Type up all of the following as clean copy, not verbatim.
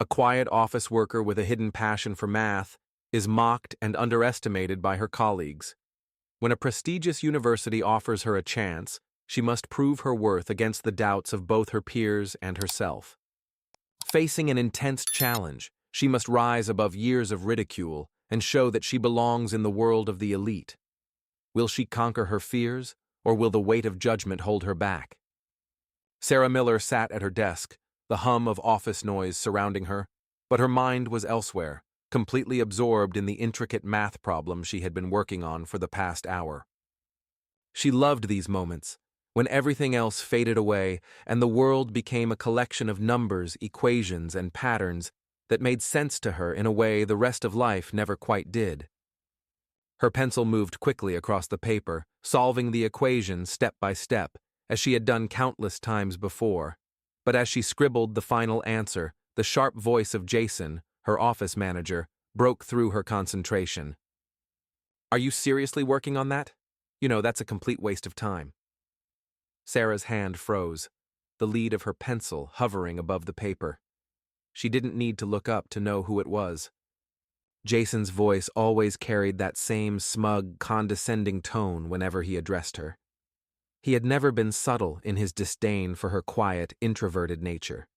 A quiet office worker with a hidden passion for math is mocked and underestimated by her colleagues. When a prestigious university offers her a chance, she must prove her worth against the doubts of both her peers and herself. Facing an intense challenge, she must rise above years of ridicule and show that she belongs in the world of the elite. Will she conquer her fears, or will the weight of judgment hold her back? Sarah Miller sat at her desk, the hum of office noise surrounding her, but her mind was elsewhere, completely absorbed in the intricate math problem she had been working on for the past hour. She loved these moments, when everything else faded away and the world became a collection of numbers, equations, and patterns that made sense to her in a way the rest of life never quite did. Her pencil moved quickly across the paper, solving the equation step by step, as she had done countless times before. But as she scribbled the final answer, the sharp voice of Jason, her office manager, broke through her concentration. "Are you seriously working on that? You know, that's a complete waste of time." Sarah's hand froze, the lead of her pencil hovering above the paper. She didn't need to look up to know who it was. Jason's voice always carried that same smug, condescending tone whenever he addressed her. He had never been subtle in his disdain for her quiet, introverted nature.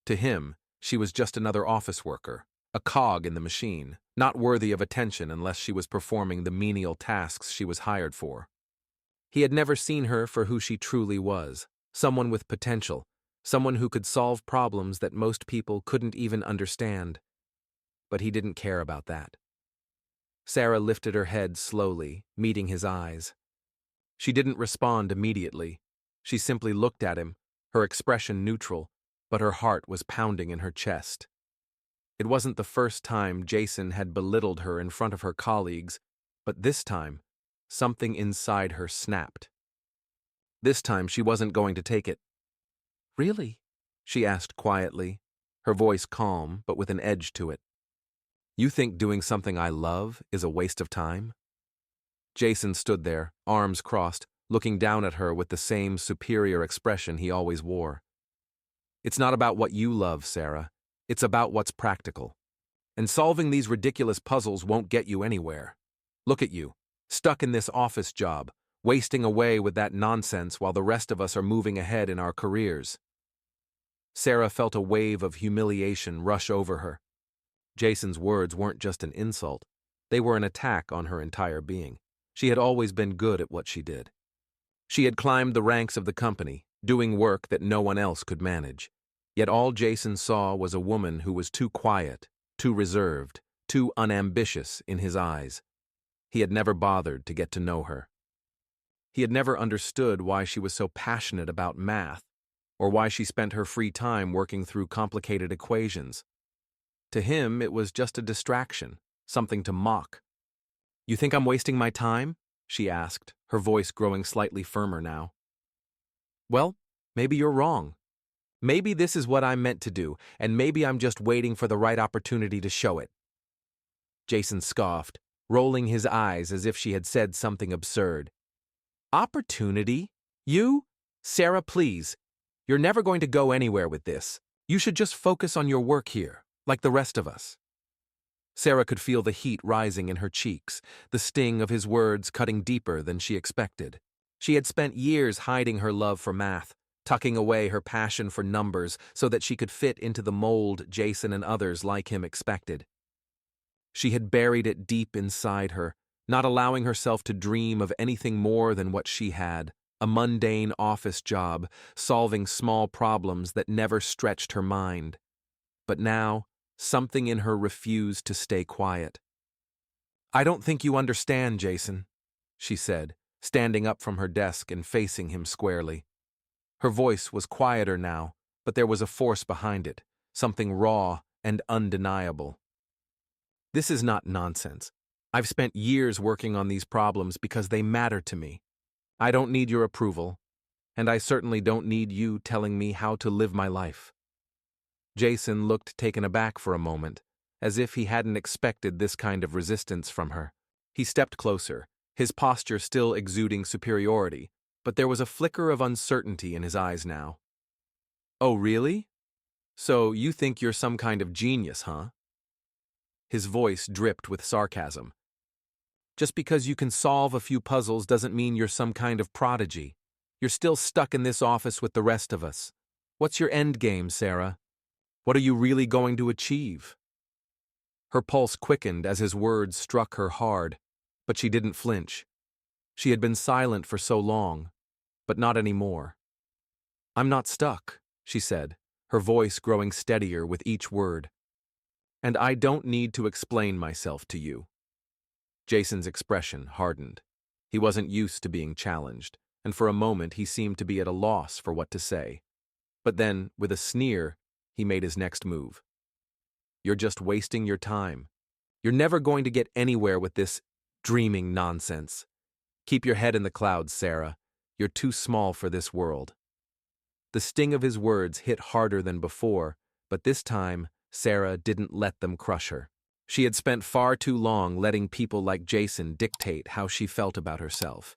To him, she was just another office worker, a cog in the machine, not worthy of attention unless she was performing the menial tasks she was hired for. He had never seen her for who she truly was, someone with potential, someone who could solve problems that most people couldn't even understand. But he didn't care about that. Sarah lifted her head slowly, meeting his eyes. She didn't respond immediately. She simply looked at him, her expression neutral, but her heart was pounding in her chest. It wasn't the first time Jason had belittled her in front of her colleagues, but this time, something inside her snapped. This time she wasn't going to take it. "Really?" she asked quietly, her voice calm but with an edge to it. "You think doing something I love is a waste of time?" Jason stood there, arms crossed, looking down at her with the same superior expression he always wore. "It's not about what you love, Sarah. It's about what's practical. And solving these ridiculous puzzles won't get you anywhere. Look at you, stuck in this office job, wasting away with that nonsense while the rest of us are moving ahead in our careers." Sarah felt a wave of humiliation rush over her. Jason's words weren't just an insult. They were an attack on her entire being. She had always been good at what she did. She had climbed the ranks of the company, doing work that no one else could manage. Yet all Jason saw was a woman who was too quiet, too reserved, too unambitious in his eyes. He had never bothered to get to know her. He had never understood why she was so passionate about math, or why she spent her free time working through complicated equations. To him, it was just a distraction, something to mock. "You think I'm wasting my time?" she asked, her voice growing slightly firmer now. "Well, maybe you're wrong. Maybe this is what I'm meant to do, and maybe I'm just waiting for the right opportunity to show it." Jason scoffed, rolling his eyes as if she had said something absurd. "Opportunity? You? Sarah, please. You're never going to go anywhere with this. You should just focus on your work here, like the rest of us." Sarah could feel the heat rising in her cheeks, the sting of his words cutting deeper than she expected. She had spent years hiding her love for math, tucking away her passion for numbers so that she could fit into the mold Jason and others like him expected. She had buried it deep inside her, not allowing herself to dream of anything more than what she had, a mundane office job, solving small problems that never stretched her mind. But now, something in her refused to stay quiet. "I don't think you understand, Jason," she said, standing up from her desk and facing him squarely. Her voice was quieter now, but there was a force behind it, something raw and undeniable. "This is not nonsense. I've spent years working on these problems because they matter to me. I don't need your approval, and I certainly don't need you telling me how to live my life." Jason looked taken aback for a moment, as if he hadn't expected this kind of resistance from her. He stepped closer, his posture still exuding superiority, but there was a flicker of uncertainty in his eyes now. "Oh, really?" So you think you're some kind of genius, huh? His voice dripped with sarcasm. Just because you can solve a few puzzles doesn't mean you're some kind of prodigy. You're still stuck in this office with the rest of us. What's your end game, Sarah? What are you really going to achieve? Her pulse quickened as his words struck her hard, but she didn't flinch. She had been silent for so long, but not anymore. I'm not stuck, she said, her voice growing steadier with each word. And I don't need to explain myself to you. Jason's expression hardened. He wasn't used to being challenged, and for a moment he seemed to be at a loss for what to say. But then, with a sneer, he made his next move. You're just wasting your time. You're never going to get anywhere with this dreaming nonsense. Keep your head in the clouds, Sarah. You're too small for this world. The sting of his words hit harder than before, but this time, Sarah didn't let them crush her. She had spent far too long letting people like Jason dictate how she felt about herself.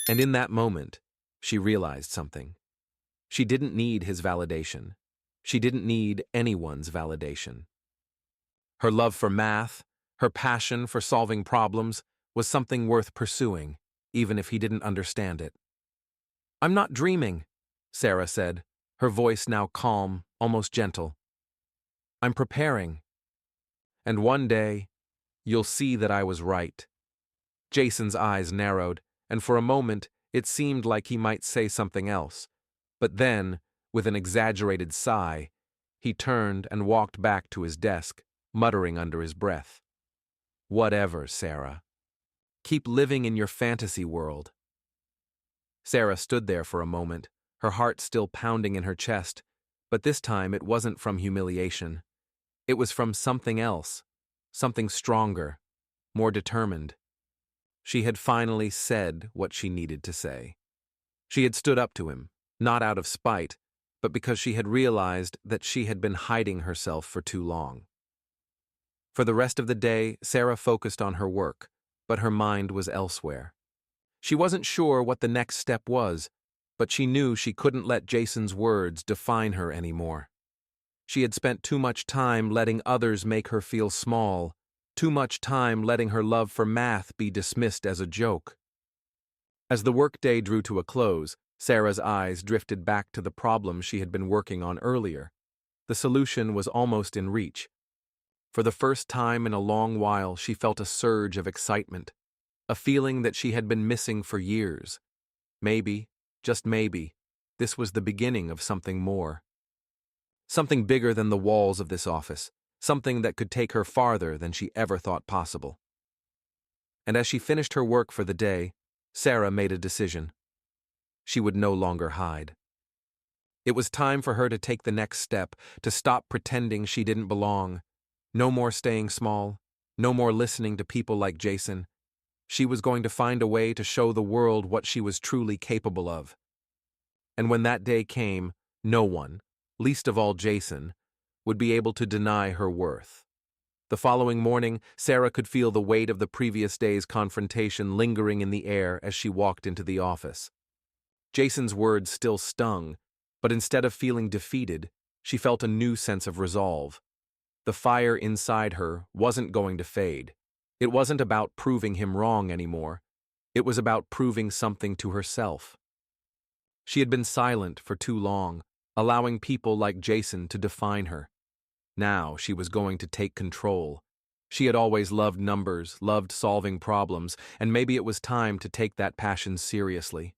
And in that moment, she realized something. She didn't need his validation. She didn't need anyone's validation. Her love for math, her passion for solving problems, was something worth pursuing, even if he didn't understand it. I'm not dreaming, Sarah said, her voice now calm, almost gentle. I'm preparing. And one day, you'll see that I was right. Jason's eyes narrowed, and for a moment, it seemed like he might say something else. But then, with an exaggerated sigh, he turned and walked back to his desk, muttering under his breath. Whatever, Sarah. Keep living in your fantasy world. Sarah stood there for a moment, her heart still pounding in her chest, but this time it wasn't from humiliation. It was from something else, something stronger, more determined. She had finally said what she needed to say. She had stood up to him, not out of spite, but because she had realized that she had been hiding herself for too long. For the rest of the day, Sarah focused on her work, but her mind was elsewhere. She wasn't sure what the next step was, but she knew she couldn't let Jason's words define her anymore. She had spent too much time letting others make her feel small, too much time letting her love for math be dismissed as a joke. As the workday drew to a close, Sarah's eyes drifted back to the problem she had been working on earlier. The solution was almost in reach. For the first time in a long while, she felt a surge of excitement, a feeling that she had been missing for years. Maybe, just maybe, this was the beginning of something more. Something bigger than the walls of this office, something that could take her farther than she ever thought possible. And as she finished her work for the day, Sarah made a decision. She would no longer hide. It was time for her to take the next step, to stop pretending she didn't belong. No more staying small, no more listening to people like Jason. She was going to find a way to show the world what she was truly capable of. And when that day came, no one, least of all Jason, would be able to deny her worth. The following morning, Sarah could feel the weight of the previous day's confrontation lingering in the air as she walked into the office. Jason's words still stung, but instead of feeling defeated, she felt a new sense of resolve. The fire inside her wasn't going to fade. It wasn't about proving him wrong anymore. It was about proving something to herself. She had been silent for too long, allowing people like Jason to define her. Now she was going to take control. She had always loved numbers, loved solving problems, and maybe it was time to take that passion seriously.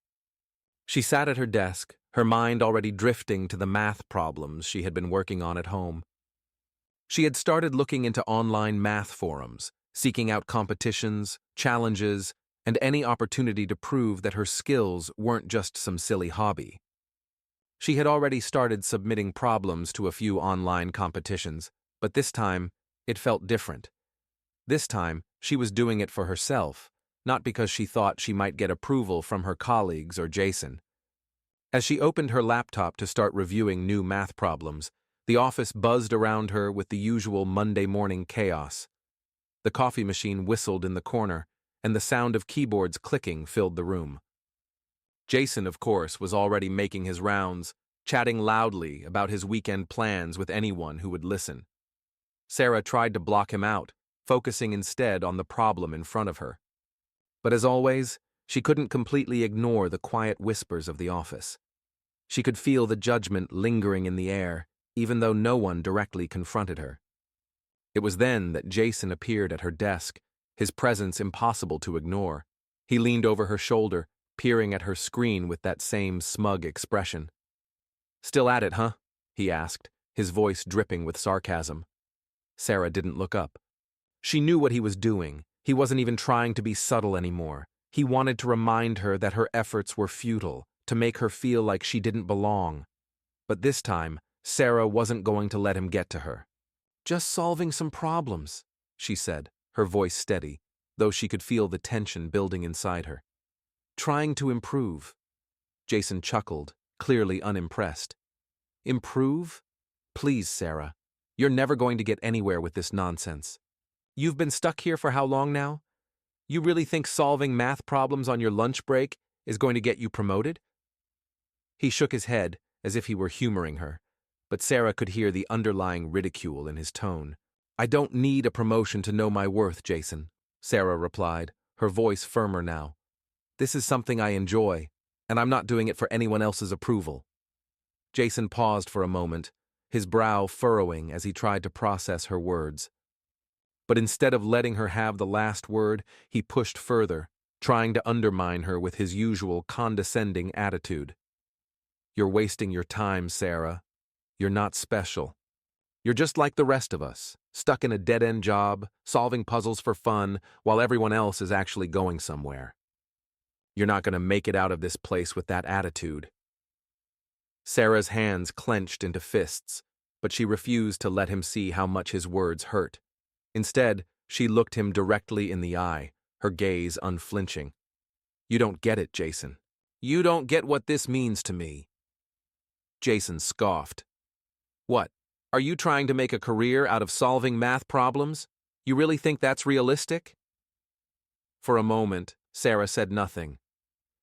She sat at her desk, her mind already drifting to the math problems she had been working on at home. She had started looking into online math forums, seeking out competitions, challenges, and any opportunity to prove that her skills weren't just some silly hobby. She had already started submitting problems to a few online competitions, but this time, it felt different. This time, she was doing it for herself, not because she thought she might get approval from her colleagues or Jason. As she opened her laptop to start reviewing new math problems, the office buzzed around her with the usual Monday morning chaos. The coffee machine whistled in the corner, and the sound of keyboards clicking filled the room. Jason, of course, was already making his rounds, chatting loudly about his weekend plans with anyone who would listen. Sarah tried to block him out, focusing instead on the problem in front of her. But as always, she couldn't completely ignore the quiet whispers of the office. She could feel the judgment lingering in the air, even though no one directly confronted her. It was then that Jason appeared at her desk, his presence impossible to ignore. He leaned over her shoulder, peering at her screen with that same smug expression. "Still at it, huh?" he asked, his voice dripping with sarcasm. Sarah didn't look up. She knew what he was doing. He wasn't even trying to be subtle anymore. He wanted to remind her that her efforts were futile, to make her feel like she didn't belong. But this time, Sarah wasn't going to let him get to her. "Just solving some problems," she said, her voice steady, though she could feel the tension building inside her. "Trying to improve." Jason chuckled, clearly unimpressed. "Improve? Please, Sarah. You're never going to get anywhere with this nonsense. You've been stuck here for how long now? You really think solving math problems on your lunch break is going to get you promoted?" He shook his head, as if he were humoring her, but Sarah could hear the underlying ridicule in his tone. "I don't need a promotion to know my worth, Jason," Sarah replied, her voice firmer now. "This is something I enjoy, and I'm not doing it for anyone else's approval." Jason paused for a moment, his brow furrowing as he tried to process her words. But instead of letting her have the last word, he pushed further, trying to undermine her with his usual condescending attitude. "You're wasting your time, Sarah. You're not special. You're just like the rest of us, stuck in a dead-end job, solving puzzles for fun, while everyone else is actually going somewhere. You're not going to make it out of this place with that attitude." Sarah's hands clenched into fists, but she refused to let him see how much his words hurt. Instead, she looked him directly in the eye, her gaze unflinching. "You don't get it, Jason. You don't get what this means to me." Jason scoffed. "What? Are you trying to make a career out of solving math problems? You really think that's realistic?" For a moment, Sarah said nothing.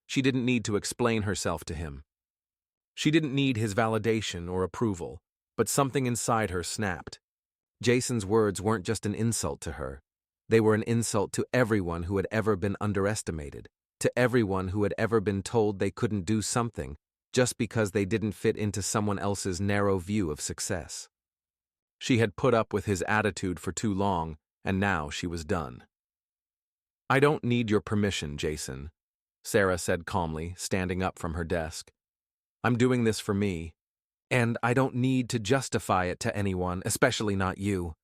She didn't need to explain herself to him. She didn't need his validation or approval, but something inside her snapped. Jason's words weren't just an insult to her. They were an insult to everyone who had ever been underestimated, to everyone who had ever been told they couldn't do something just because they didn't fit into someone else's narrow view of success. She had put up with his attitude for too long, and now she was done. "I don't need your permission, Jason," Sarah said calmly, standing up from her desk. "I'm doing this for me. And I don't need to justify it to anyone, especially not you."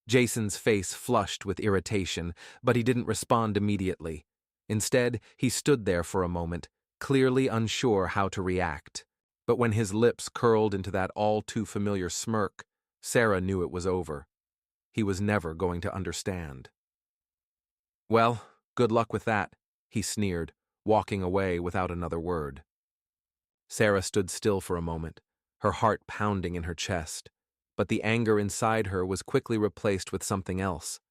Jason's face flushed with irritation, but he didn't respond immediately. Instead, he stood there for a moment, clearly unsure how to react. But when his lips curled into that all-too-familiar smirk, Sarah knew it was over. He was never going to understand. "Well, good luck with that," he sneered, walking away without another word. Sarah stood still for a moment, her heart pounding in her chest, but the anger inside her was quickly replaced with something else,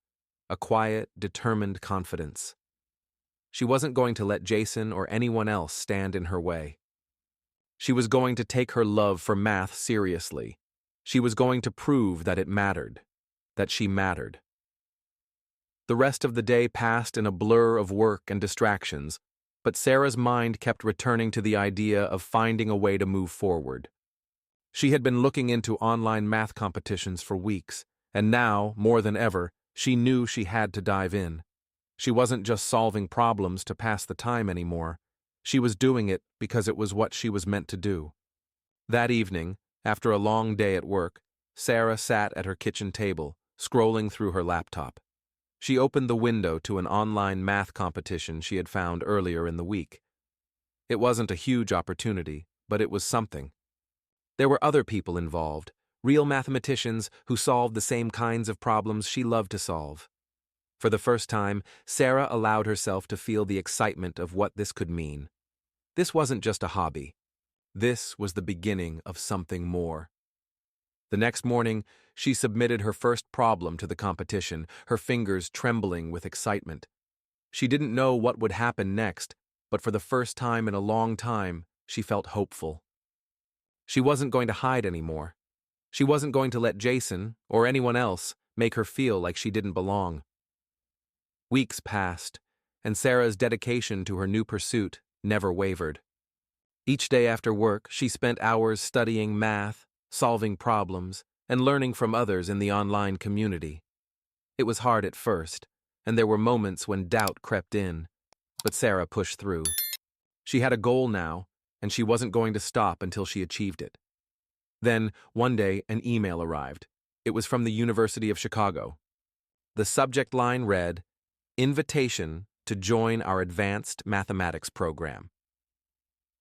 a quiet, determined confidence. She wasn't going to let Jason or anyone else stand in her way. She was going to take her love for math seriously. She was going to prove that it mattered, that she mattered. The rest of the day passed in a blur of work and distractions, but Sarah's mind kept returning to the idea of finding a way to move forward. She had been looking into online math competitions for weeks, and now, more than ever, she knew she had to dive in. She wasn't just solving problems to pass the time anymore. She was doing it because it was what she was meant to do. That evening, after a long day at work, Sarah sat at her kitchen table, scrolling through her laptop. She opened the window to an online math competition she had found earlier in the week. It wasn't a huge opportunity, but it was something. There were other people involved, real mathematicians who solved the same kinds of problems she loved to solve. For the first time, Sarah allowed herself to feel the excitement of what this could mean. This wasn't just a hobby. This was the beginning of something more. The next morning, she submitted her first problem to the competition, her fingers trembling with excitement. She didn't know what would happen next, but for the first time in a long time, she felt hopeful. She wasn't going to hide anymore. She wasn't going to let Jason, or anyone else, make her feel like she didn't belong. Weeks passed, and Sarah's dedication to her new pursuit never wavered. Each day after work, she spent hours studying math, solving problems, and learning from others in the online community. It was hard at first, and there were moments when doubt crept in, but Sarah pushed through. She had a goal now, and she wasn't going to stop until she achieved it. Then, one day, an email arrived. It was from the University of Chicago. The subject line read, "Invitation to join our advanced mathematics program."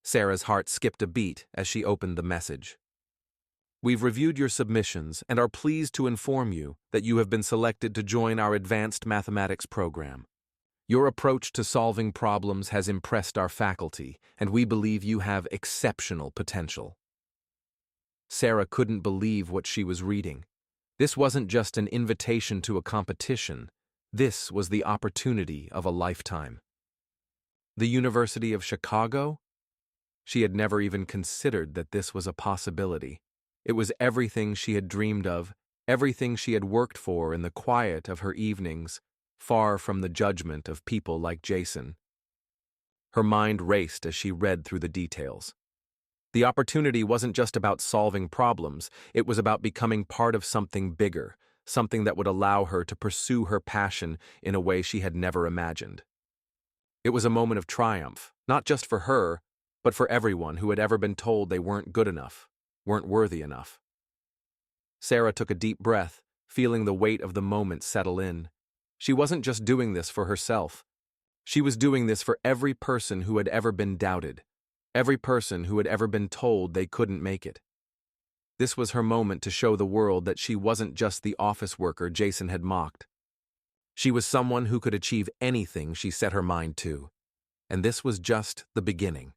Sarah's heart skipped a beat as she opened the message. "We've reviewed your submissions and are pleased to inform you that you have been selected to join our advanced mathematics program. Your approach to solving problems has impressed our faculty, and we believe you have exceptional potential." Sarah couldn't believe what she was reading. This wasn't just an invitation to a competition. This was the opportunity of a lifetime. The University of Chicago? She had never even considered that this was a possibility. It was everything she had dreamed of, everything she had worked for in the quiet of her evenings, far from the judgment of people like Jason. Her mind raced as she read through the details. The opportunity wasn't just about solving problems, it was about becoming part of something bigger, something that would allow her to pursue her passion in a way she had never imagined. It was a moment of triumph, not just for her, but for everyone who had ever been told they weren't good enough, weren't worthy enough. Sarah took a deep breath, feeling the weight of the moment settle in. She wasn't just doing this for herself. She was doing this for every person who had ever been doubted, every person who had ever been told they couldn't make it. This was her moment to show the world that she wasn't just the office worker Jason had mocked. She was someone who could achieve anything she set her mind to. And this was just the beginning.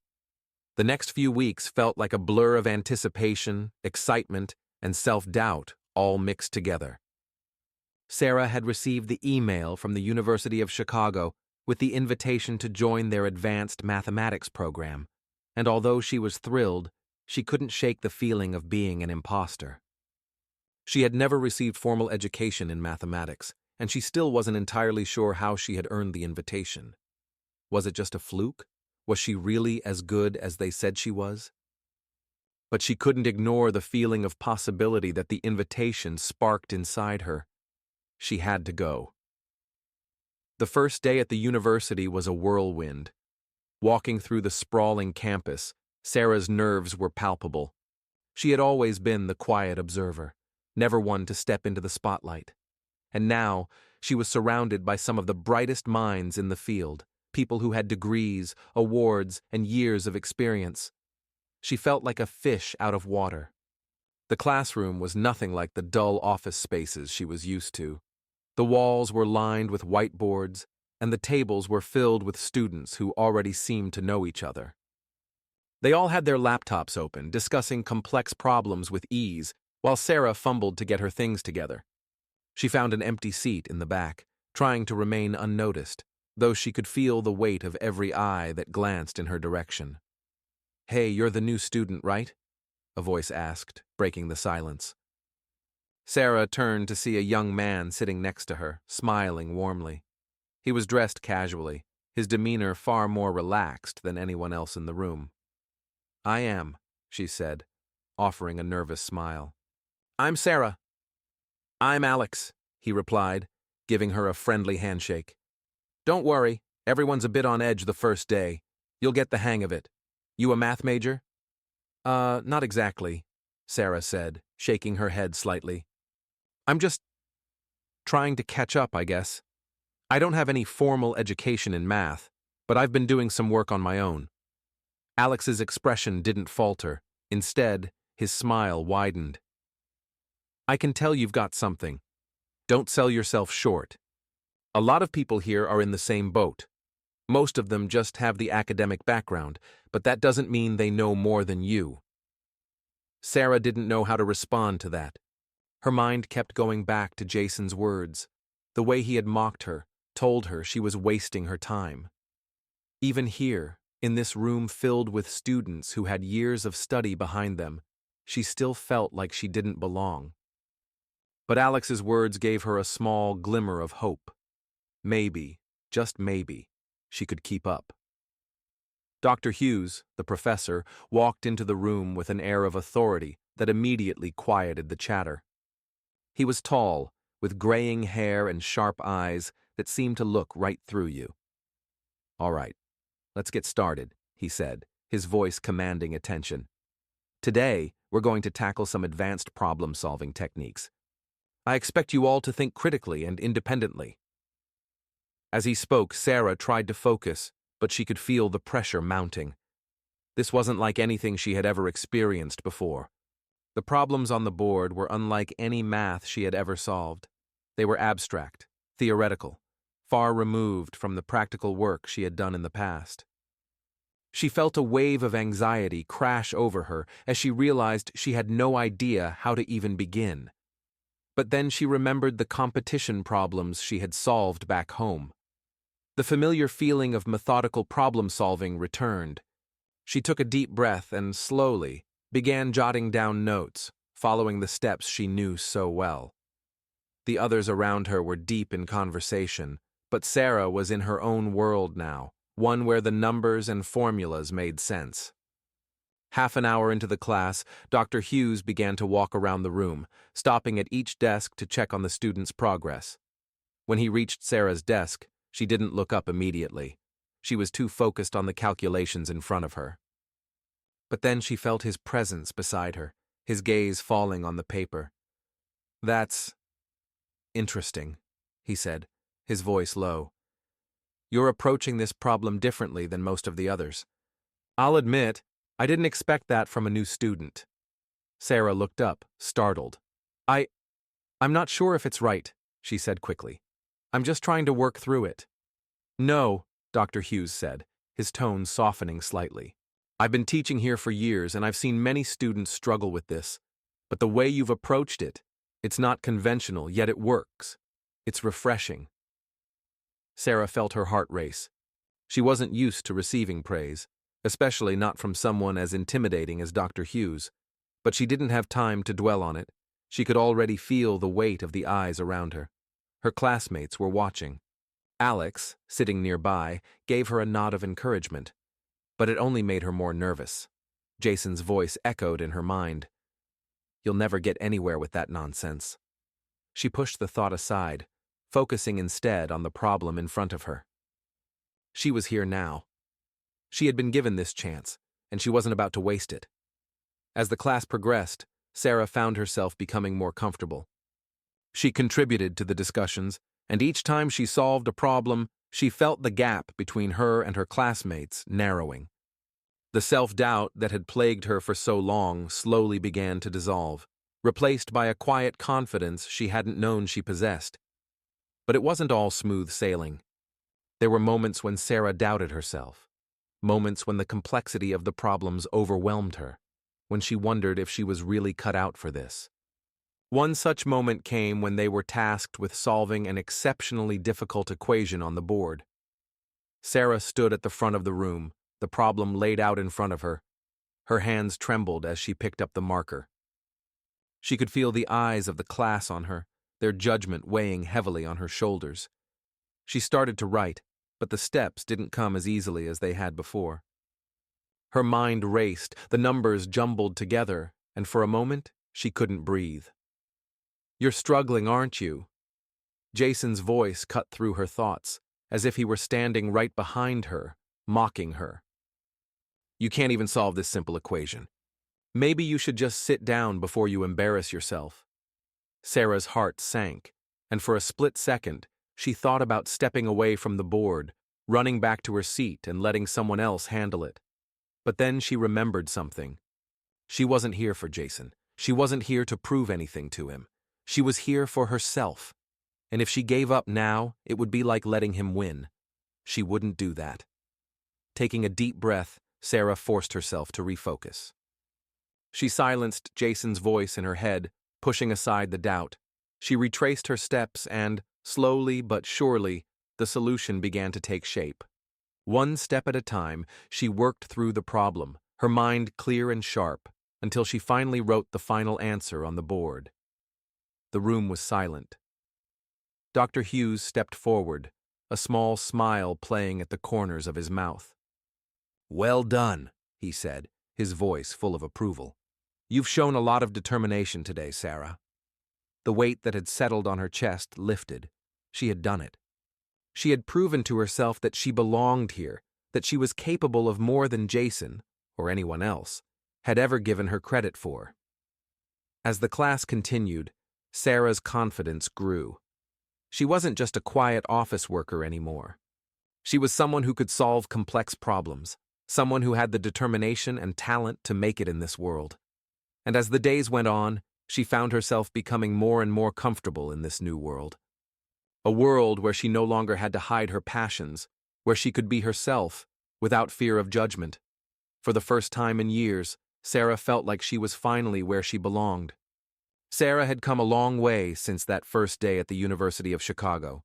The next few weeks felt like a blur of anticipation, excitement, and self-doubt all mixed together. Sarah had received the email from the University of Chicago with the invitation to join their advanced mathematics program, and although she was thrilled, she couldn't shake the feeling of being an imposter. She had never received formal education in mathematics, and she still wasn't entirely sure how she had earned the invitation. Was it just a fluke? Was she really as good as they said she was? But she couldn't ignore the feeling of possibility that the invitation sparked inside her. She had to go. The first day at the university was a whirlwind. Walking through the sprawling campus, Sarah's nerves were palpable. She had always been the quiet observer, never one to step into the spotlight. And now, she was surrounded by some of the brightest minds in the field, people who had degrees, awards, and years of experience. She felt like a fish out of water. The classroom was nothing like the dull office spaces she was used to. The walls were lined with whiteboards, and the tables were filled with students who already seemed to know each other. They all had their laptops open, discussing complex problems with ease, while Sarah fumbled to get her things together. She found an empty seat in the back, trying to remain unnoticed, though she could feel the weight of every eye that glanced in her direction. "Hey, you're the new student, right?" a voice asked, breaking the silence. Sarah turned to see a young man sitting next to her, smiling warmly. He was dressed casually, his demeanor far more relaxed than anyone else in the room. "I am," she said, offering a nervous smile. "I'm Sarah." "I'm Alex," he replied, giving her a friendly handshake. "Don't worry, everyone's a bit on edge the first day. You'll get the hang of it. You a math major?" Not exactly," Sarah said, shaking her head slightly. "I'm just trying to catch up, I guess. I don't have any formal education in math, but I've been doing some work on my own." Alex's expression didn't falter. Instead, his smile widened. "I can tell you've got something. Don't sell yourself short. A lot of people here are in the same boat. Most of them just have the academic background, but that doesn't mean they know more than you." Sarah didn't know how to respond to that. Her mind kept going back to Jason's words, the way he had mocked her, told her she was wasting her time. Even here, in this room filled with students who had years of study behind them, she still felt like she didn't belong. But Alex's words gave her a small glimmer of hope. Maybe, just maybe, she could keep up. Dr. Hughes, the professor, walked into the room with an air of authority that immediately quieted the chatter. He was tall, with graying hair and sharp eyes that seemed to look right through you. "All right, let's get started," he said, his voice commanding attention. "Today, we're going to tackle some advanced problem-solving techniques. I expect you all to think critically and independently." As he spoke, Sarah tried to focus, but she could feel the pressure mounting. This wasn't like anything she had ever experienced before. The problems on the board were unlike any math she had ever solved. They were abstract, theoretical, far removed from the practical work she had done in the past. She felt a wave of anxiety crash over her as she realized she had no idea how to even begin. But then she remembered the competition problems she had solved back home. The familiar feeling of methodical problem-solving returned. She took a deep breath and slowly began jotting down notes, following the steps she knew so well. The others around her were deep in conversation, but Sarah was in her own world now, one where the numbers and formulas made sense. Half an hour into the class, Dr. Hughes began to walk around the room, stopping at each desk to check on the students' progress. When he reached Sarah's desk, she didn't look up immediately. She was too focused on the calculations in front of her. But then she felt his presence beside her, his gaze falling on the paper. "That's interesting," he said, his voice low. "You're approaching this problem differently than most of the others. I'll admit, I didn't expect that from a new student." Sarah looked up, startled. I'm not sure if it's right," she said quickly. "I'm just trying to work through it." "No," Dr. Hughes said, his tone softening slightly. "I've been teaching here for years, and I've seen many students struggle with this. But the way you've approached it, it's not conventional, yet it works. It's refreshing." Sarah felt her heart race. She wasn't used to receiving praise, especially not from someone as intimidating as Dr. Hughes. But she didn't have time to dwell on it. She could already feel the weight of the eyes around her. Her classmates were watching. Alex, sitting nearby, gave her a nod of encouragement. But it only made her more nervous. Jason's voice echoed in her mind. "You'll never get anywhere with that nonsense." She pushed the thought aside, focusing instead on the problem in front of her. She was here now. She had been given this chance, and she wasn't about to waste it. As the class progressed, Sarah found herself becoming more comfortable. She contributed to the discussions, and each time she solved a problem, she felt the gap between her and her classmates narrowing. The self-doubt that had plagued her for so long slowly began to dissolve, replaced by a quiet confidence she hadn't known she possessed. But it wasn't all smooth sailing. There were moments when Sarah doubted herself, moments when the complexity of the problems overwhelmed her, when she wondered if she was really cut out for this. One such moment came when they were tasked with solving an exceptionally difficult equation on the board. Sarah stood at the front of the room, the problem laid out in front of her. Her hands trembled as she picked up the marker. She could feel the eyes of the class on her, their judgment weighing heavily on her shoulders. She started to write, but the steps didn't come as easily as they had before. Her mind raced, the numbers jumbled together, and for a moment, she couldn't breathe. "You're struggling, aren't you?" Jason's voice cut through her thoughts, as if he were standing right behind her, mocking her. "You can't even solve this simple equation. Maybe you should just sit down before you embarrass yourself." Sarah's heart sank, and for a split second, she thought about stepping away from the board, running back to her seat and letting someone else handle it. But then she remembered something. She wasn't here for Jason. She wasn't here to prove anything to him. She was here for herself. And if she gave up now, it would be like letting him win. She wouldn't do that. Taking a deep breath, Sarah forced herself to refocus. She silenced Jason's voice in her head, pushing aside the doubt. She retraced her steps and, slowly but surely, the solution began to take shape. One step at a time, she worked through the problem, her mind clear and sharp, until she finally wrote the final answer on the board. The room was silent. Dr. Hughes stepped forward, a small smile playing at the corners of his mouth. "Well done," he said, his voice full of approval. "You've shown a lot of determination today, Sarah." The weight that had settled on her chest lifted. She had done it. She had proven to herself that she belonged here, that she was capable of more than Jason, or anyone else, had ever given her credit for. As the class continued, Sarah's confidence grew. She wasn't just a quiet office worker anymore. She was someone who could solve complex problems, someone who had the determination and talent to make it in this world. And as the days went on, she found herself becoming more and more comfortable in this new world. A world where she no longer had to hide her passions, where she could be herself, without fear of judgment. For the first time in years, Sarah felt like she was finally where she belonged. Sarah had come a long way since that first day at the University of Chicago.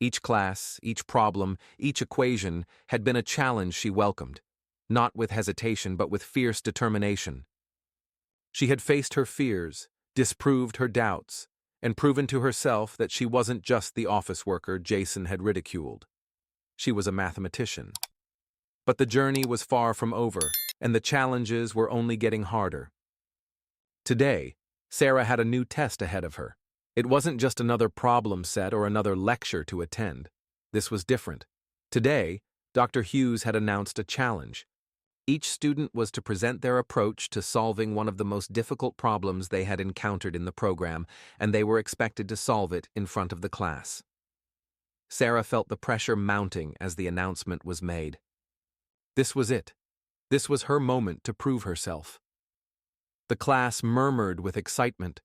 Each class, each problem, each equation had been a challenge she welcomed, not with hesitation but with fierce determination. She had faced her fears, disproved her doubts, and proven to herself that she wasn't just the office worker Jason had ridiculed. She was a mathematician. But the journey was far from over, and the challenges were only getting harder. Today, Sarah had a new test ahead of her. It wasn't just another problem set or another lecture to attend. This was different. Today, Dr. Hughes had announced a challenge. Each student was to present their approach to solving one of the most difficult problems they had encountered in the program, and they were expected to solve it in front of the class. Sarah felt the pressure mounting as the announcement was made. This was it. This was her moment to prove herself. The class murmured with excitement.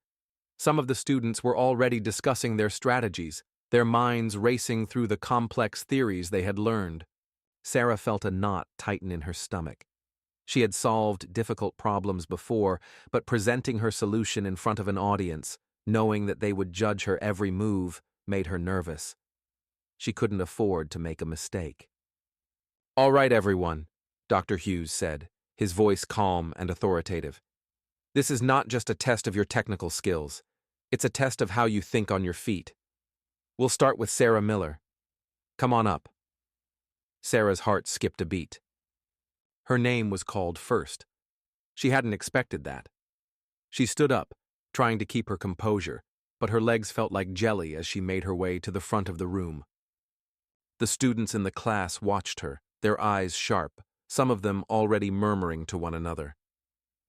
Some of the students were already discussing their strategies, their minds racing through the complex theories they had learned. Sarah felt a knot tighten in her stomach. She had solved difficult problems before, but presenting her solution in front of an audience, knowing that they would judge her every move, made her nervous. She couldn't afford to make a mistake. "All right, everyone," Dr. Hughes said, his voice calm and authoritative. "This is not just a test of your technical skills. It's a test of how you think on your feet. We'll start with Sarah Miller. Come on up." Sarah's heart skipped a beat. Her name was called first. She hadn't expected that. She stood up, trying to keep her composure, but her legs felt like jelly as she made her way to the front of the room. The students in the class watched her, their eyes sharp, some of them already murmuring to one another.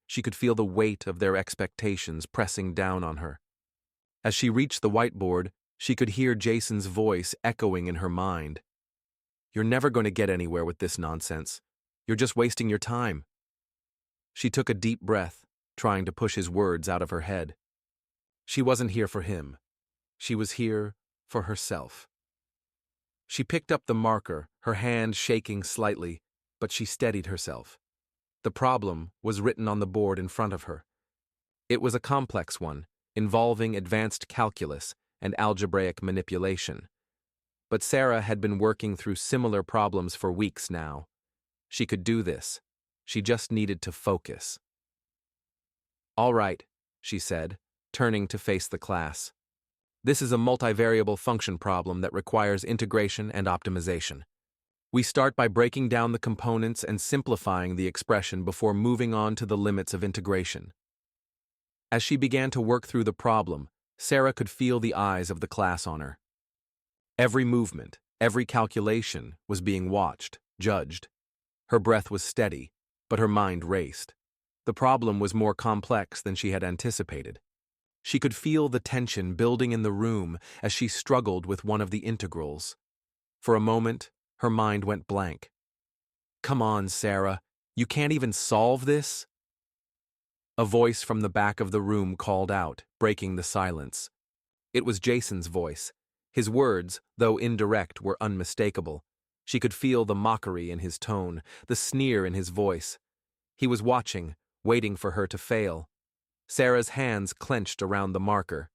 She could feel the weight of their expectations pressing down on her. As she reached the whiteboard, she could hear Jason's voice echoing in her mind. "You're never going to get anywhere with this nonsense. You're just wasting your time." She took a deep breath, trying to push his words out of her head. She wasn't here for him. She was here for herself. She picked up the marker, her hand shaking slightly, but she steadied herself. The problem was written on the board in front of her. It was a complex one, involving advanced calculus and algebraic manipulation. But Sarah had been working through similar problems for weeks now. She could do this. She just needed to focus. "All right," she said, turning to face the class. "This is a multivariable function problem that requires integration and optimization. We start by breaking down the components and simplifying the expression before moving on to the limits of integration." As she began to work through the problem, Sarah could feel the eyes of the class on her. Every movement, every calculation was being watched, judged. Her breath was steady, but her mind raced. The problem was more complex than she had anticipated. She could feel the tension building in the room as she struggled with one of the integrals. For a moment, her mind went blank. "Come on, Sarah, you can't even solve this?" A voice from the back of the room called out, breaking the silence. It was Jason's voice. His words, though indirect, were unmistakable. She could feel the mockery in his tone, the sneer in his voice. He was watching, waiting for her to fail. Sarah's hands clenched around the marker.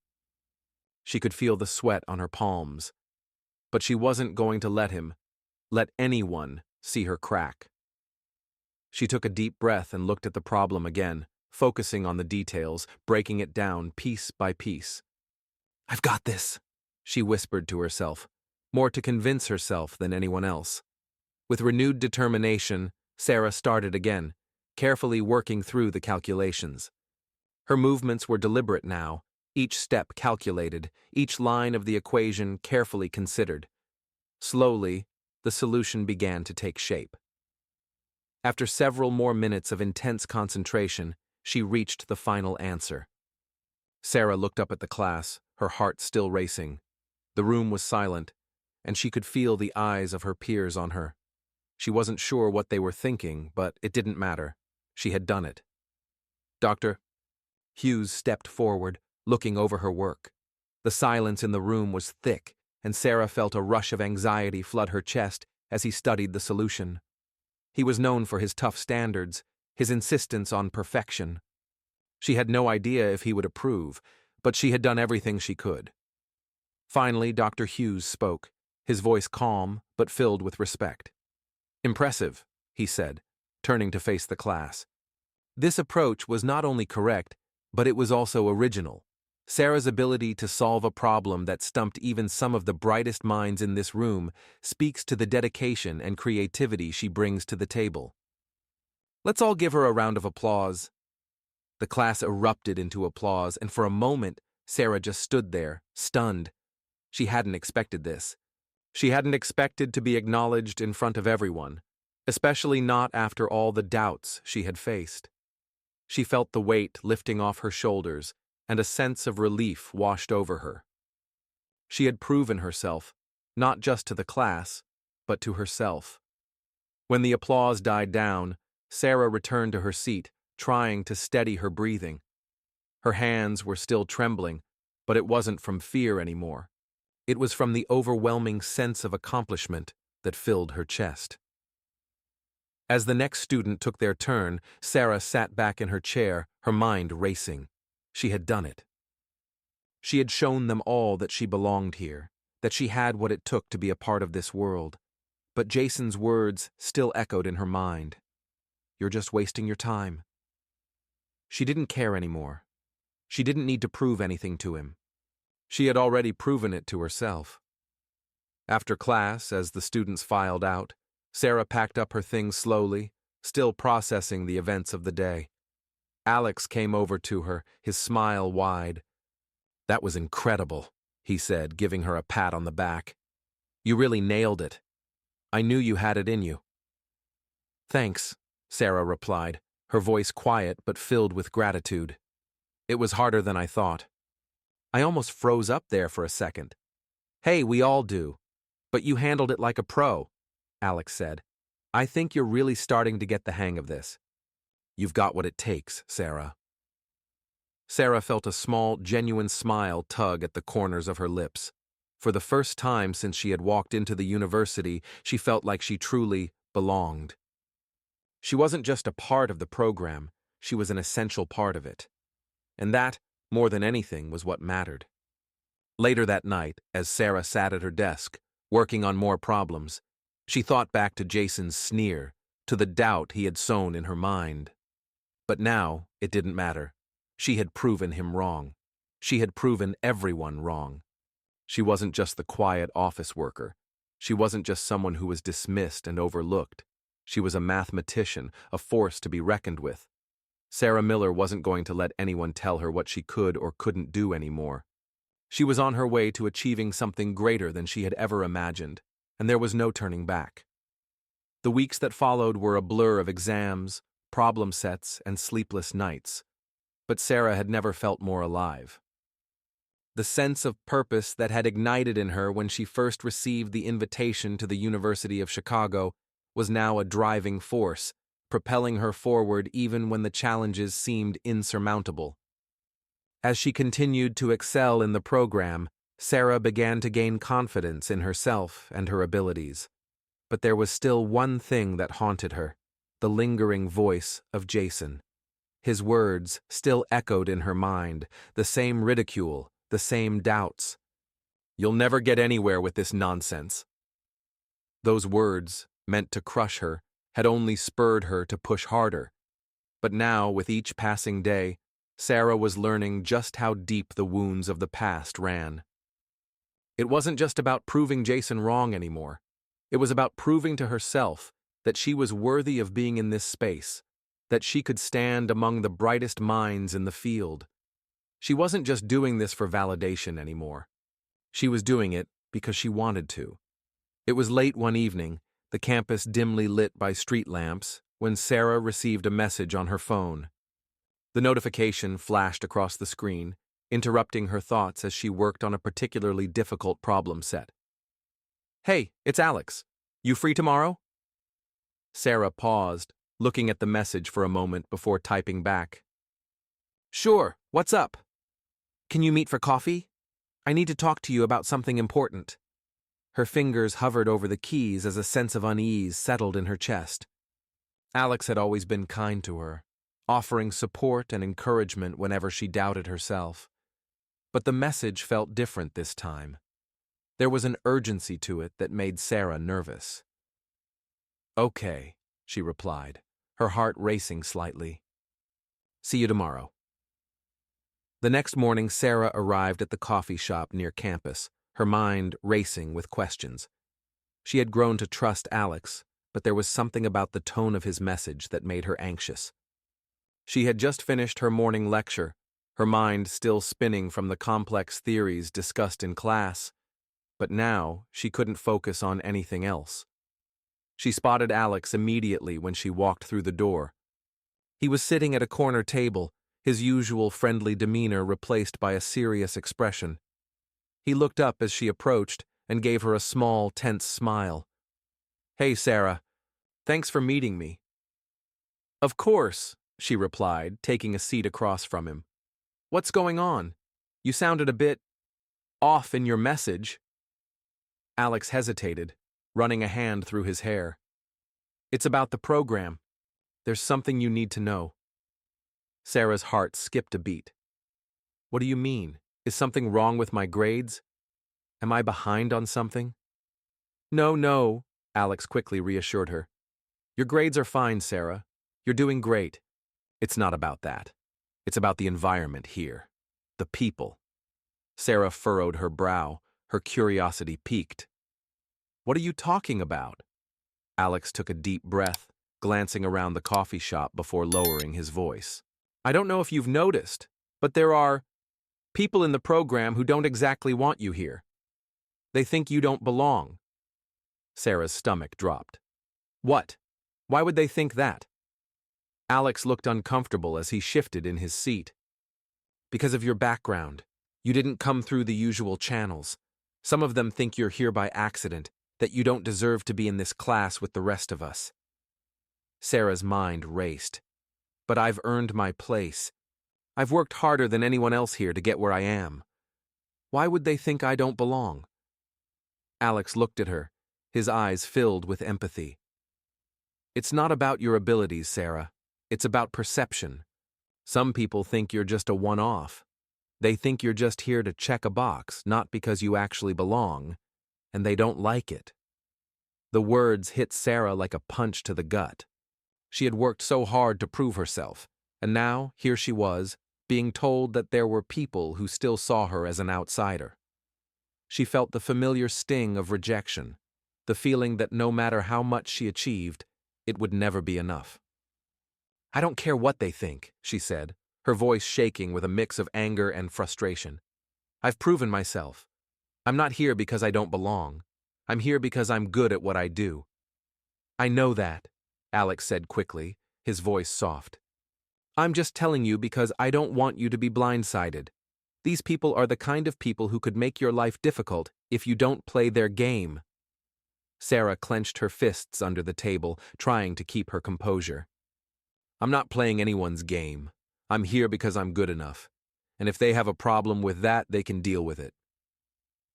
She could feel the sweat on her palms. But she wasn't going to let anyone see her crack. She took a deep breath and looked at the problem again, focusing on the details, breaking it down piece by piece. "I've got this," she whispered to herself, more to convince herself than anyone else. With renewed determination, Sarah started again, carefully working through the calculations. Her movements were deliberate now, each step calculated, each line of the equation carefully considered. Slowly, the solution began to take shape. After several more minutes of intense concentration, she reached the final answer. Sarah looked up at the class, her heart still racing. The room was silent, and she could feel the eyes of her peers on her. She wasn't sure what they were thinking, but it didn't matter. She had done it. "Doctor?" Hughes stepped forward, looking over her work. The silence in the room was thick, and Sarah felt a rush of anxiety flood her chest as he studied the solution. He was known for his tough standards, his insistence on perfection. She had no idea if he would approve, but she had done everything she could. Finally, Dr. Hughes spoke, his voice calm but filled with respect. "Impressive," he said, turning to face the class. This approach was not only correct, but it was also original. Sarah's ability to solve a problem that stumped even some of the brightest minds in this room speaks to the dedication and creativity she brings to the table. "Let's all give her a round of applause." The class erupted into applause, and for a moment, Sarah just stood there, stunned. She hadn't expected this. She hadn't expected to be acknowledged in front of everyone, especially not after all the doubts she had faced. She felt the weight lifting off her shoulders, and a sense of relief washed over her. She had proven herself, not just to the class, but to herself. When the applause died down, Sarah returned to her seat, trying to steady her breathing. Her hands were still trembling, but it wasn't from fear anymore. It was from the overwhelming sense of accomplishment that filled her chest. As the next student took their turn, Sarah sat back in her chair, her mind racing. She had done it. She had shown them all that she belonged here, that she had what it took to be a part of this world. But Jason's words still echoed in her mind. "You're just wasting your time." She didn't care anymore. She didn't need to prove anything to him. She had already proven it to herself. After class, as the students filed out, Sarah packed up her things slowly, still processing the events of the day. Alex came over to her, his smile wide. "That was incredible," he said, giving her a pat on the back. "You really nailed it. I knew you had it in you." "Thanks," Sarah replied, her voice quiet but filled with gratitude. "It was harder than I thought. I almost froze up there for a second." "Hey, we all do. But you handled it like a pro," Alex said. "I think you're really starting to get the hang of this." "You've got what it takes, Sarah." Sarah felt a small, genuine smile tug at the corners of her lips. For the first time since she had walked into the university, she felt like she truly belonged. She wasn't just a part of the program, she was an essential part of it. And that, more than anything, was what mattered. Later that night, as Sarah sat at her desk, working on more problems, she thought back to Jason's sneer, to the doubt he had sown in her mind. But now, it didn't matter. She had proven him wrong. She had proven everyone wrong. She wasn't just the quiet office worker. She wasn't just someone who was dismissed and overlooked. She was a mathematician, a force to be reckoned with. Sarah Miller wasn't going to let anyone tell her what she could or couldn't do anymore. She was on her way to achieving something greater than she had ever imagined, and there was no turning back. The weeks that followed were a blur of exams, problem sets, and sleepless nights. But Sarah had never felt more alive. The sense of purpose that had ignited in her when she first received the invitation to the University of Chicago was now a driving force, propelling her forward even when the challenges seemed insurmountable. As she continued to excel in the program, Sarah began to gain confidence in herself and her abilities. But there was still one thing that haunted her, the lingering voice of Jason. His words still echoed in her mind, the same ridicule, the same doubts. "You'll never get anywhere with this nonsense." Those words, meant to crush her, had only spurred her to push harder. But now, with each passing day, Sarah was learning just how deep the wounds of the past ran. It wasn't just about proving Jason wrong anymore. It was about proving to herself that she was worthy of being in this space, that she could stand among the brightest minds in the field. She wasn't just doing this for validation anymore. She was doing it because she wanted to. It was late one evening, the campus dimly lit by street lamps, when Sarah received a message on her phone. The notification flashed across the screen, interrupting her thoughts as she worked on a particularly difficult problem set. "Hey, it's Alex. You free tomorrow?" Sarah paused, looking at the message for a moment before typing back. "Sure, what's up? Can you meet for coffee? I need to talk to you about something important." Her fingers hovered over the keys as a sense of unease settled in her chest. Alex had always been kind to her, offering support and encouragement whenever she doubted herself. But the message felt different this time. There was an urgency to it that made Sarah nervous. "Okay," she replied, her heart racing slightly. "See you tomorrow." The next morning, Sarah arrived at the coffee shop near campus, her mind racing with questions. She had grown to trust Alex, but there was something about the tone of his message that made her anxious. She had just finished her morning lecture, her mind still spinning from the complex theories discussed in class, but now she couldn't focus on anything else. She spotted Alex immediately when she walked through the door. He was sitting at a corner table, his usual friendly demeanor replaced by a serious expression. He looked up as she approached and gave her a small, tense smile. "Hey, Sarah. Thanks for meeting me." "Of course," she replied, taking a seat across from him. "What's going on? You sounded a bit off in your message." Alex hesitated, running a hand through his hair. "It's about the program. There's something you need to know." Sarah's heart skipped a beat. "What do you mean? Is something wrong with my grades? Am I behind on something?" No, Alex quickly reassured her. "Your grades are fine, Sarah. You're doing great. It's not about that. It's about the environment here. The people." Sarah furrowed her brow, her curiosity piqued. "What are you talking about?" Alex took a deep breath, glancing around the coffee shop before lowering his voice. "I don't know if you've noticed, but there are people in the program who don't exactly want you here. They think you don't belong." Sarah's stomach dropped. "What? Why would they think that?" Alex looked uncomfortable as he shifted in his seat. "Because of your background. You didn't come through the usual channels. Some of them think you're here by accident, that you don't deserve to be in this class with the rest of us." Sarah's mind raced. "But I've earned my place. I've worked harder than anyone else here to get where I am. Why would they think I don't belong?" Alex looked at her, his eyes filled with empathy. "It's not about your abilities, Sarah. It's about perception. Some people think you're just a one-off. They think you're just here to check a box, not because you actually belong, and they don't like it." The words hit Sarah like a punch to the gut. She had worked so hard to prove herself, and now here she was, being told that there were people who still saw her as an outsider. She felt the familiar sting of rejection, the feeling that no matter how much she achieved, it would never be enough. "I don't care what they think," she said, her voice shaking with a mix of anger and frustration. "I've proven myself. I'm not here because I don't belong. I'm here because I'm good at what I do." "I know that," Alex said quickly, his voice soft. "I'm just telling you because I don't want you to be blindsided. These people are the kind of people who could make your life difficult if you don't play their game." Sarah clenched her fists under the table, trying to keep her composure. "I'm not playing anyone's game. I'm here because I'm good enough. And if they have a problem with that, they can deal with it."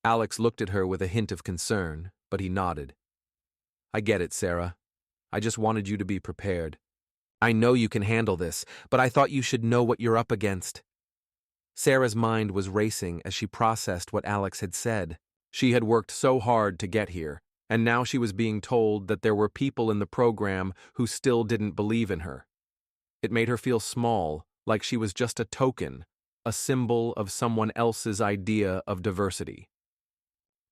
Alex looked at her with a hint of concern, but he nodded. "I get it, Sarah. I just wanted you to be prepared. I know you can handle this, but I thought you should know what you're up against." Sarah's mind was racing as she processed what Alex had said. She had worked so hard to get here, and now she was being told that there were people in the program who still didn't believe in her. It made her feel small, like she was just a token, a symbol of someone else's idea of diversity.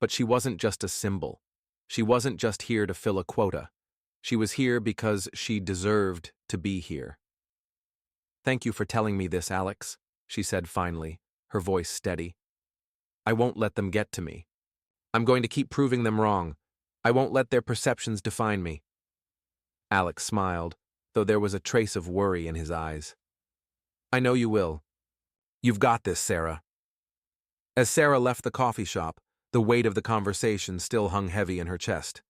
But she wasn't just a symbol. She wasn't just here to fill a quota. She was here because she deserved to be here. "Thank you for telling me this, Alex," she said finally, her voice steady. "I won't let them get to me. I'm going to keep proving them wrong. I won't let their perceptions define me." Alex smiled, though there was a trace of worry in his eyes. "I know you will. You've got this, Sarah." As Sarah left the coffee shop, the weight of the conversation still hung heavy in her chest.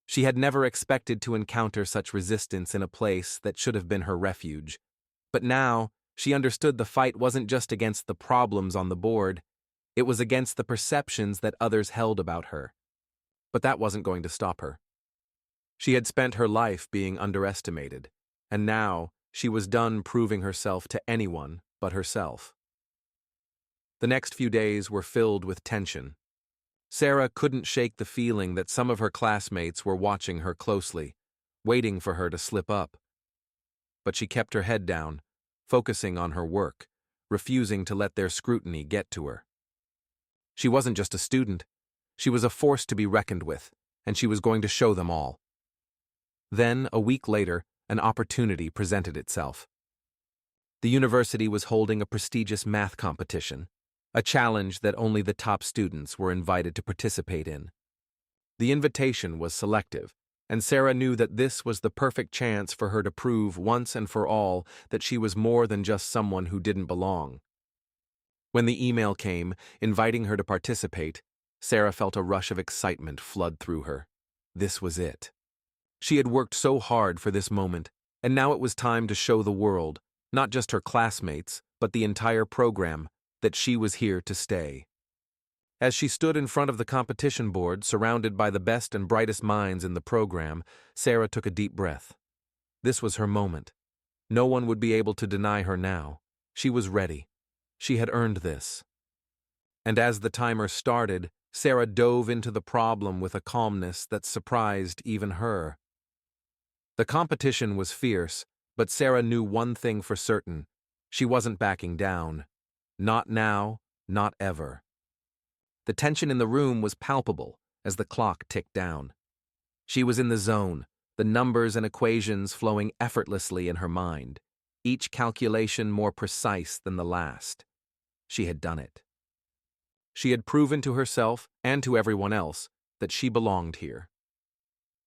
She had never expected to encounter such resistance in a place that should have been her refuge. But now, she understood the fight wasn't just against the problems on the board, it was against the perceptions that others held about her. But that wasn't going to stop her. She had spent her life being underestimated, and now she was done proving herself to anyone but herself. The next few days were filled with tension. Sarah couldn't shake the feeling that some of her classmates were watching her closely, waiting for her to slip up. But she kept her head down, focusing on her work, refusing to let their scrutiny get to her. She wasn't just a student. She was a force to be reckoned with, and she was going to show them all. Then, a week later, an opportunity presented itself. The university was holding a prestigious math competition, a challenge that only the top students were invited to participate in. The invitation was selective, and Sarah knew that this was the perfect chance for her to prove once and for all that she was more than just someone who didn't belong. When the email came, inviting her to participate, Sarah felt a rush of excitement flood through her. This was it. She had worked so hard for this moment, and now it was time to show the world, not just her classmates, but the entire program, that she was here to stay. As she stood in front of the competition board, surrounded by the best and brightest minds in the program, Sarah took a deep breath. This was her moment. No one would be able to deny her now. She was ready. She had earned this. And as the timer started, Sarah dove into the problem with a calmness that surprised even her. The competition was fierce, but Sarah knew one thing for certain. She wasn't backing down. Not now, not ever. The tension in the room was palpable as the clock ticked down. She was in the zone, the numbers and equations flowing effortlessly in her mind, each calculation more precise than the last. She had done it. She had proven to herself and to everyone else that she belonged here.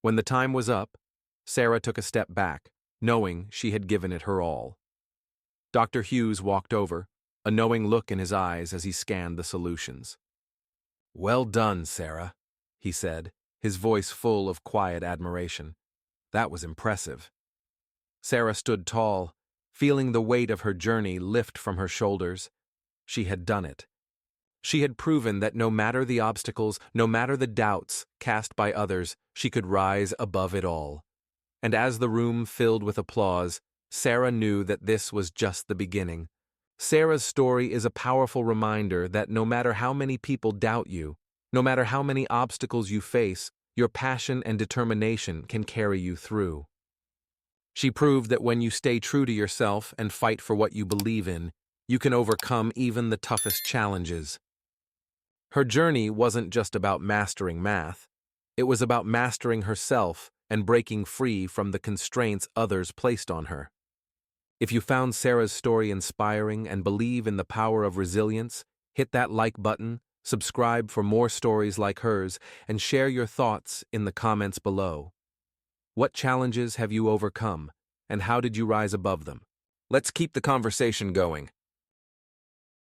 When the time was up, Sarah took a step back, knowing she had given it her all. Dr. Hughes walked over, a knowing look in his eyes as he scanned the solutions. "Well done, Sarah," he said, his voice full of quiet admiration. That was impressive. Sarah stood tall, feeling the weight of her journey lift from her shoulders. She had done it. She had proven that no matter the obstacles, no matter the doubts cast by others, she could rise above it all. And as the room filled with applause, Sarah knew that this was just the beginning. Sarah's story is a powerful reminder that no matter how many people doubt you, no matter how many obstacles you face, your passion and determination can carry you through. She proved that when you stay true to yourself and fight for what you believe in, you can overcome even the toughest challenges. Her journey wasn't just about mastering math. It was about mastering herself and breaking free from the constraints others placed on her. If you found Sarah's story inspiring and believe in the power of resilience, hit that like button, subscribe for more stories like hers, and share your thoughts in the comments below. What challenges have you overcome, and how did you rise above them? Let's keep the conversation going.